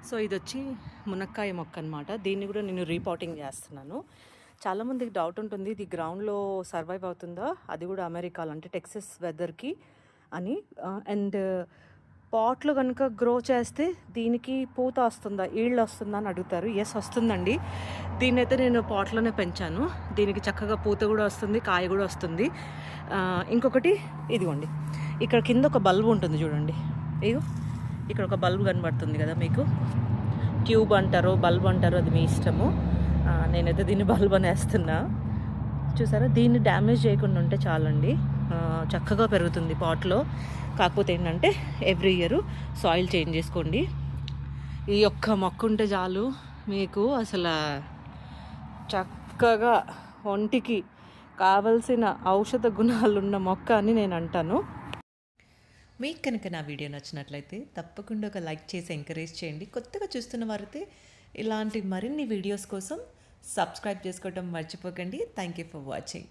So ఇది వచ్చి మునక్కాయ మొక్క అనమాట. దీన్ని కూడా నేను రీపాటింగ్ చేస్తున్నాను. చాలామందికి డౌట్ ఉంటుంది, ఇది గ్రౌండ్లో సర్వైవ్ అవుతుందా, అది కూడా అమెరికాలో అంటే టెక్సస్ వెదర్కి అని. అండ్ పాట్లో కనుక గ్రో చేస్తే దీనికి పూత వస్తుందా, ఈళ్ళు వస్తుందా అని అడుగుతారు. ఎస్, వస్తుందండి. దీన్నైతే నేను పాట్లోనే పెంచాను. దీనికి చక్కగా పూత కూడా వస్తుంది, కాయ కూడా వస్తుంది. ఇంకొకటి ఇదిగోండి, ఇక్కడ కింద ఒక బల్బు ఉంటుంది చూడండి. ఇగో ఇక్కడ ఒక బల్బు కనబడుతుంది కదా మీకు. ట్యూబ్ అంటారో బల్బ్ అంటారో అది మీ ఇష్టము. నేనైతే దీన్ని బల్బ్ అనేస్తున్నా. చూసారా, దీన్ని డ్యామేజ్ చేయకుండా ఉంటే చాలండి, చక్కగా పెరుగుతుంది పాట్లో. కాకపోతే ఏంటంటే ఎవ్రీ ఇయర్ సాయిల్ చేంజ్ చేసుకోండి. ఈ ఒక్క మొక్క ఉంటే చాలు మీకు, అసలు చక్కగా ఒంటికి కావలసిన ఔషధ గుణాలున్న మొక్క అని నేను అంటాను. మీకు కనుక నా వీడియో నచ్చినట్లయితే తప్పకుండా ఒక లైక్ చేసి ఎంకరేజ్ చేయండి. కొత్తగా చూస్తున్న వారైతే ఇలాంటి మరిన్ని వీడియోస్ కోసం సబ్స్క్రైబ్ చేసుకోవడం మర్చిపోకండి. Thank you for watching.